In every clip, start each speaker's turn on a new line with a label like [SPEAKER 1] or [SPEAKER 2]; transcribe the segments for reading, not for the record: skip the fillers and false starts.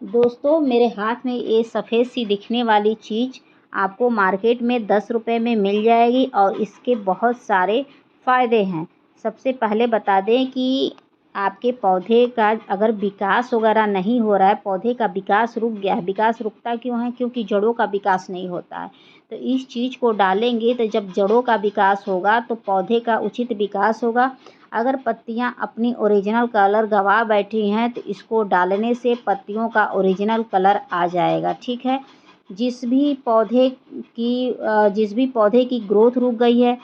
[SPEAKER 1] दोस्तों, मेरे हाथ में ये सफ़ेद सी दिखने वाली चीज़ आपको मार्केट में 10 रुपए में मिल जाएगी और इसके बहुत सारे फ़ायदे हैं। सबसे पहले बता दें कि आपके पौधे का अगर विकास वगैरह नहीं हो रहा है, पौधे का विकास रुक गया है। विकास रुकता क्यों है? क्योंकि जड़ों का विकास नहीं होता है। तो इस चीज़ को डालेंगे तो जब जड़ों का विकास होगा तो पौधे का उचित विकास होगा। अगर पत्तियां अपनी ओरिजिनल कलर गंवा बैठी हैं तो इसको डालने से पत्तियों का ओरिजिनल कलर आ जाएगा। ठीक है। जिस भी पौधे की ग्रोथ रुक गई है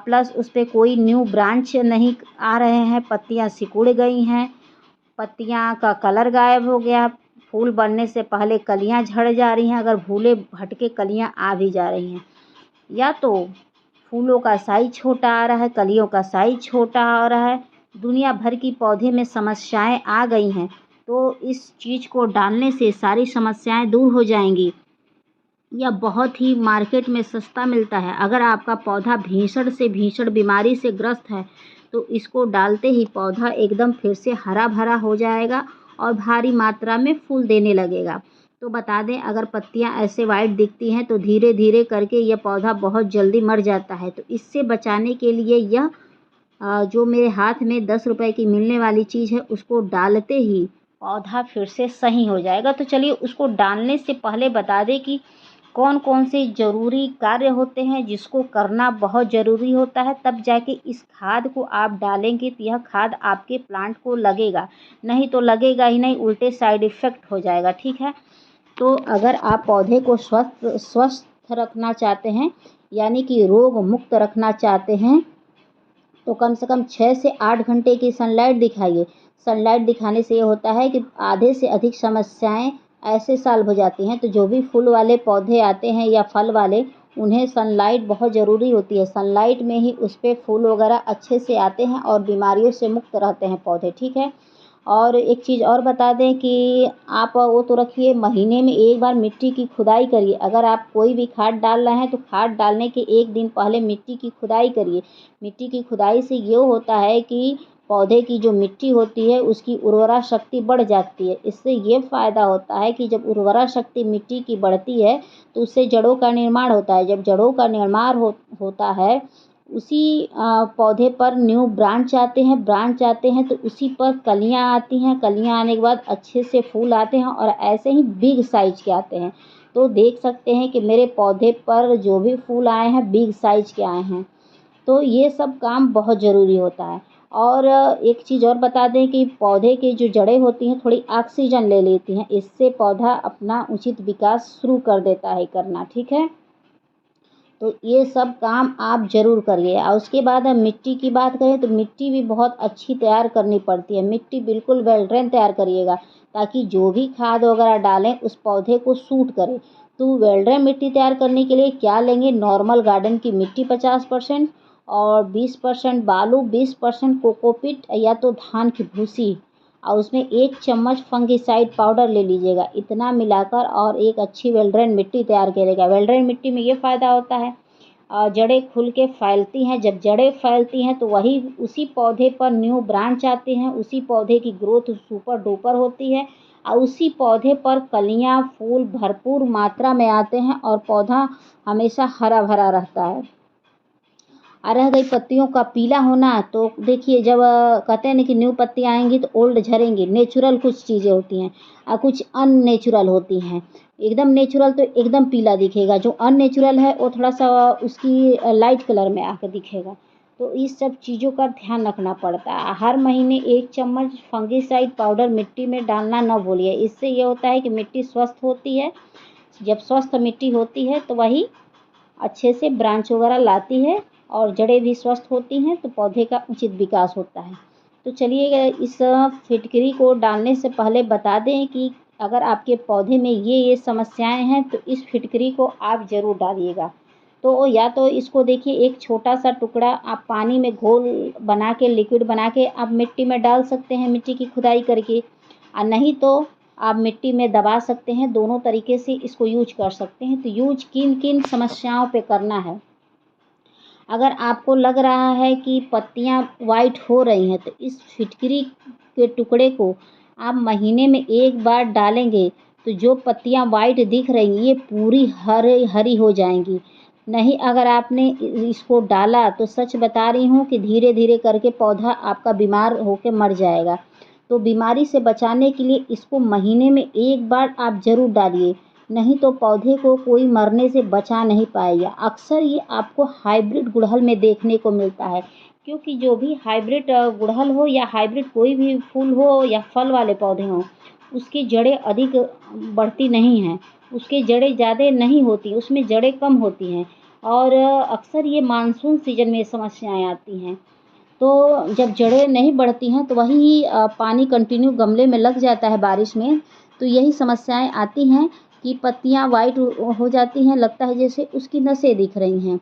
[SPEAKER 1] प्लस उस पर कोई न्यू ब्रांच नहीं आ रहे हैं, पत्तियां सिकुड़ गई हैं, पत्तियां का कलर गायब हो गया, फूल बनने से पहले कलियां झड़ जा रही हैं, अगर भूले भटके कलियां आ भी जा रही हैं, या तो फूलों का साइज छोटा आ रहा है, कलियों का साइज छोटा आ रहा है, दुनिया भर की पौधे में समस्याएं आ गई हैं, तो इस चीज़ को डालने से सारी समस्याएं दूर हो जाएंगी। यह बहुत ही मार्केट में सस्ता मिलता है। अगर आपका पौधा भीषण से भीषण बीमारी से ग्रस्त है तो इसको डालते ही पौधा एकदम फिर से हरा भरा हो जाएगा और भारी मात्रा में फूल देने लगेगा। तो बता दें, अगर पत्तियां ऐसे वाइट दिखती हैं तो धीरे धीरे करके यह पौधा बहुत जल्दी मर जाता है। तो इससे बचाने के लिए यह जो मेरे हाथ में 10 रुपए की मिलने वाली चीज़ है उसको डालते ही पौधा फिर से सही हो जाएगा। तो चलिए उसको डालने से पहले बता दें कि कौन कौन से ज़रूरी कार्य होते हैं जिसको करना बहुत ज़रूरी होता है, तब जाके इस खाद को आप डालेंगे तो यह खाद आपके प्लांट को लगेगा, नहीं तो लगेगा ही नहीं, उल्टे साइड इफ़ेक्ट हो जाएगा। ठीक है। तो अगर आप पौधे को स्वस्थ रखना चाहते हैं, यानी कि रोग मुक्त रखना चाहते हैं, तो कम से कम 6 से 8 घंटे की सनलाइट दिखाइए। सनलाइट दिखाने से ये होता है कि आधे से अधिक समस्याएं ऐसे सॉल्व हो जाती हैं। तो जो भी फूल वाले पौधे आते हैं या फल वाले, उन्हें सनलाइट बहुत ज़रूरी होती है। सनलाइट में ही उस पर फूल वगैरह अच्छे से आते हैं और बीमारियों से मुक्त रहते हैं पौधे। ठीक है। और एक चीज़ और बता दें कि आप वो तो रखिए, महीने में एक बार मिट्टी की खुदाई करिए। अगर आप कोई भी खाद डाल रहे हैं तो खाद डालने के एक दिन पहले मिट्टी की खुदाई करिए। मिट्टी की खुदाई से ये होता है कि पौधे की जो मिट्टी होती है उसकी उर्वरा शक्ति बढ़ जाती है। इससे ये फ़ायदा होता है कि जब उर्वरा शक्ति मिट्टी की बढ़ती है तो उससे जड़ों का निर्माण होता है। जब जड़ों का निर्माण होता है, उसी पौधे पर न्यू ब्रांच आते हैं तो उसी पर कलियां आती हैं। कलियां आने के बाद अच्छे से फूल आते हैं और ऐसे ही बिग साइज के आते हैं। तो देख सकते हैं कि मेरे पौधे पर जो भी फूल आए हैं बिग साइज के आए हैं। तो ये सब काम बहुत ज़रूरी होता है। और एक चीज़ और बता दें कि पौधे की जो जड़ें होती हैं थोड़ी ऑक्सीजन ले लेती हैं, इससे पौधा अपना उचित विकास शुरू कर देता है करना। ठीक है। तो ये सब काम आप ज़रूर करिए। और उसके बाद हम मिट्टी की बात करें तो मिट्टी भी बहुत अच्छी तैयार करनी पड़ती है। मिट्टी बिल्कुल वेल ड्रेन तैयार करिएगा ताकि जो भी खाद वगैरह डालें उस पौधे को सूट करे। तो वेल ड्रेन मिट्टी तैयार करने के लिए क्या लेंगे? नॉर्मल गार्डन की मिट्टी 50% और 20% बालू, 20% कोकोपीट या तो धान की भूसी, और उसमें 1 चम्मच फंगिसाइड पाउडर ले लीजिएगा। इतना मिलाकर और एक अच्छी वेल ड्रेन मिट्टी तैयार करिएगा। वेल ड्रेन मिट्टी में ये फ़ायदा होता है, जड़ें खुल के फैलती हैं। जब जड़ें फैलती हैं तो वही उसी पौधे पर न्यू ब्रांच आते हैं, उसी पौधे की ग्रोथ सुपर डुपर होती है और उसी पौधे पर कलियां फूल भरपूर मात्रा में आते हैं और पौधा हमेशा हरा भरा रहता है। रह गई पत्तियों का पीला होना, तो देखिए जब कहते हैं ना कि न्यू पत्ती आएंगी तो ओल्ड झड़ेंगी। नेचुरल कुछ चीज़ें होती हैं और कुछ अननेचुरल होती हैं। एकदम नेचुरल तो एकदम पीला दिखेगा, जो अननेचुरल है वो थोड़ा सा उसकी लाइट कलर में आकर दिखेगा। तो इस सब चीज़ों का ध्यान रखना पड़ता है। हर महीने 1 चम्मच फंगिसाइड पाउडर मिट्टी में डालना न भूलिए। इससे ये होता है कि मिट्टी स्वस्थ होती है। जब स्वस्थ मिट्टी होती है तो वही अच्छे से ब्रांच वगैरह लाती है और जड़ें भी स्वस्थ होती हैं, तो पौधे का उचित विकास होता है। तो चलिए इस फिटकरी को डालने से पहले बता दें कि अगर आपके पौधे में ये समस्याएं हैं तो इस फिटकरी को आप ज़रूर डालिएगा। तो या तो इसको देखिए, एक छोटा सा टुकड़ा आप पानी में घोल बना के, लिक्विड बना के आप मिट्टी में डाल सकते हैं, मिट्टी की खुदाई करके, और नहीं तो आप मिट्टी में दबा सकते हैं। दोनों तरीके से इसको यूज कर सकते हैं। तो यूज किन किन समस्याओं पे करना है? अगर आपको लग रहा है कि पत्तियां वाइट हो रही हैं तो इस फिटकरी के टुकड़े को आप महीने में एक बार डालेंगे तो जो पत्तियां वाइट दिख रही ये पूरी हरी हरी हो जाएंगी। नहीं अगर आपने इसको डाला तो सच बता रही हूँ कि धीरे धीरे करके पौधा आपका बीमार होकर मर जाएगा। तो बीमारी से बचाने के लिए इसको महीने में एक बार आप ज़रूर डालिए, नहीं तो पौधे को कोई मरने से बचा नहीं पाएगा। अक्सर ये आपको हाइब्रिड गुड़हल में देखने को मिलता है, क्योंकि जो भी हाइब्रिड गुड़हल हो या हाइब्रिड कोई भी फूल हो या फल वाले पौधे हों, उसकी जड़ें अधिक बढ़ती नहीं हैं, उसकी जड़ें ज़्यादा नहीं होती, उसमें जड़ें कम होती हैं। और अक्सर ये मानसून सीजन में समस्याएं आती हैं। तो जब जड़ें नहीं बढ़ती हैं तो वही पानी कंटिन्यू गमले में लग जाता है बारिश में, तो यही समस्याएं आती हैं कि पत्तियां वाइट हो जाती हैं, लगता है जैसे उसकी नसें दिख रही हैं।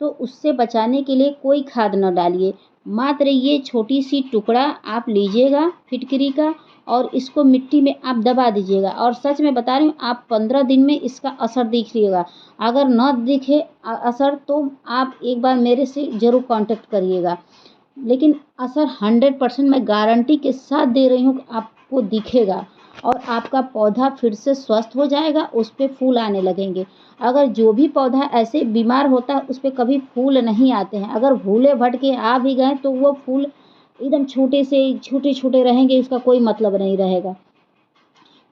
[SPEAKER 1] तो उससे बचाने के लिए कोई खाद न डालिए, मात्र ये छोटी सी टुकड़ा आप लीजिएगा फिटकरी का और इसको मिट्टी में आप दबा दीजिएगा। और सच में बता रही हूँ, आप 15 दिन में इसका असर देखिएगा। अगर न दिखे असर तो आप एक बार मेरे से ज़रूर कांटेक्ट करिएगा, लेकिन असर 100% मैं गारंटी के साथ दे रही हूँ कि आपको दिखेगा और आपका पौधा फिर से स्वस्थ हो जाएगा, उस पे फूल आने लगेंगे। अगर जो भी पौधा ऐसे बीमार होता है उस पे कभी फूल नहीं आते हैं, अगर भूले भटके आ भी गए तो वो फूल एकदम छोटे से छोटे छोटे रहेंगे, उसका कोई मतलब नहीं रहेगा।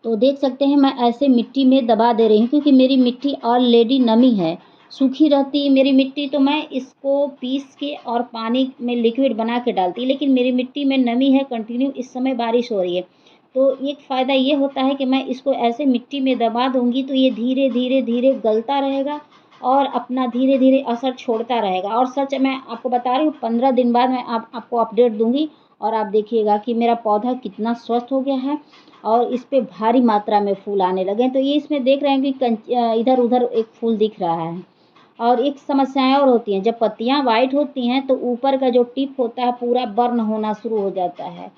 [SPEAKER 1] तो देख सकते हैं मैं ऐसे मिट्टी में दबा दे रही हूँ, क्योंकि मेरी मिट्टी ऑलरेडी नमी है, सूखी रहती है मेरी मिट्टी तो मैं इसको पीस के और पानी में लिक्विड बना के डालती, लेकिन मेरी मिट्टी में नमी है, कंटिन्यू इस समय बारिश हो रही है। तो एक फ़ायदा ये होता है कि मैं इसको ऐसे मिट्टी में दबा दूँगी तो ये धीरे धीरे धीरे गलता रहेगा और अपना धीरे धीरे असर छोड़ता रहेगा। और सच मैं आपको बता रही हूँ, 15 दिन बाद मैं आपको अपडेट दूँगी और आप देखिएगा कि मेरा पौधा कितना स्वस्थ हो गया है और इस पे भारी मात्रा में फूल आने लगे हैं। तो ये इसमें देख रहे हैं कि इधर उधर एक फूल दिख रहा है। और एक समस्याएं और होती हैं, जब पत्तियां वाइट होती हैं तो ऊपर का जो टिप होता है पूरा बर्न होना शुरू हो जाता है।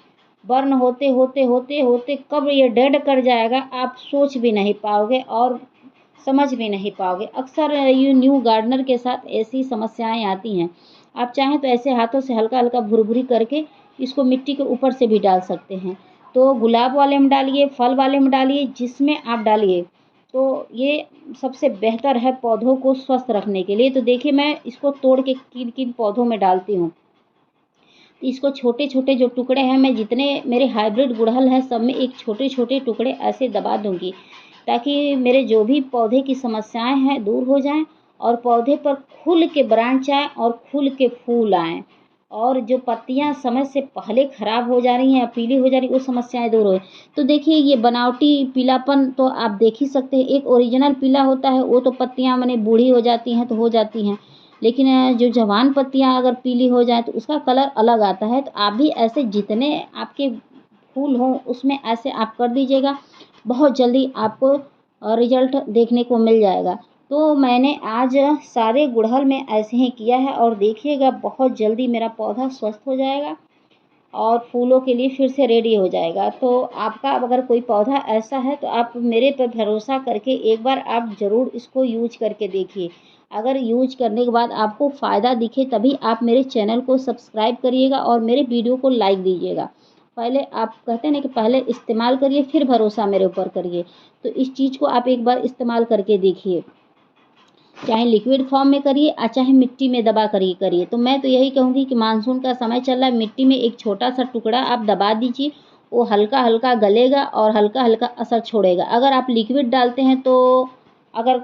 [SPEAKER 1] बर्न होते होते होते होते कब ये डेड कर जाएगा आप सोच भी नहीं पाओगे और समझ भी नहीं पाओगे। अक्सर ये न्यू गार्डनर के साथ ऐसी समस्याएं आती हैं। आप चाहें तो ऐसे हाथों से हल्का हल्का भुरभुरी करके इसको मिट्टी के ऊपर से भी डाल सकते हैं। तो गुलाब वाले में डालिए, फल वाले में डालिए, जिसमें आप डालिए। तो ये सबसे बेहतर है पौधों को स्वस्थ रखने के लिए। तो देखिए मैं इसको तोड़ के किन किन पौधों में डालती हूँ। इसको छोटे छोटे जो टुकड़े हैं, मैं जितने मेरे हाइब्रिड गुड़हल हैं सब में एक छोटे छोटे टुकड़े ऐसे दबा दूँगी, ताकि मेरे जो भी पौधे की समस्याएं हैं दूर हो जाएं और पौधे पर खुल के ब्रांच आए और खुल के फूल आएँ। और जो पत्तियां समय से पहले ख़राब हो जा रही हैं या पीली हो जा रही हैं, वो समस्याएं दूर हो। तो देखिए ये बनावटी पीलापन तो आप देख ही सकते हैं। एक ओरिजिनल पीला होता है वो तो पत्तियां माने बूढ़ी हो जाती हैं तो हो जाती हैं, लेकिन जो जवान पत्तियां अगर पीली हो जाए तो उसका कलर अलग आता है। तो आप भी ऐसे जितने आपके फूल हों उसमें ऐसे आप कर दीजिएगा, बहुत जल्दी आपको रिजल्ट देखने को मिल जाएगा। तो मैंने आज सारे गुड़हल में ऐसे ही किया है और देखिएगा बहुत जल्दी मेरा पौधा स्वस्थ हो जाएगा और फूलों के लिए फिर से रेडी हो जाएगा। तो आपका अगर कोई पौधा ऐसा है तो आप मेरे पर भरोसा करके एक बार आप ज़रूर इसको यूज करके देखिए। अगर यूज करने के बाद आपको फ़ायदा दिखे तभी आप मेरे चैनल को सब्सक्राइब करिएगा और मेरे वीडियो को लाइक दीजिएगा। पहले आप कहते हैं ना कि पहले इस्तेमाल करिए फिर भरोसा मेरे ऊपर करिए। तो इस चीज़ को आप एक बार इस्तेमाल करके देखिए, चाहे लिक्विड फॉर्म में करिए और चाहे मिट्टी में दबा करिए करिए। तो मैं तो यही कहूँगी कि मानसून का समय चल रहा है, मिट्टी में एक छोटा सा टुकड़ा आप दबा दीजिए, वो हल्का हल्का गलेगा और हल्का हल्का असर छोड़ेगा। अगर आप लिक्विड डालते हैं तो अगर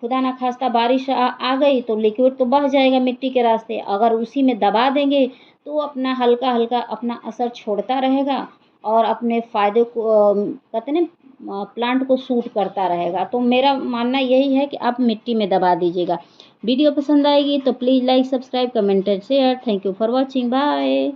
[SPEAKER 1] खुदा ना खास्ता बारिश आ गई तो लिक्विड तो बह जाएगा मिट्टी के रास्ते, अगर उसी में दबा देंगे तो वो अपना हल्का हल्का अपना असर छोड़ता रहेगा और अपने फ़ायदे को कहते हैं ना प्लांट को सूट करता रहेगा। तो मेरा मानना यही है कि आप मिट्टी में दबा दीजिएगा। वीडियो पसंद आएगी तो please like, subscribe, comment and share. Thank you for watching. Bye.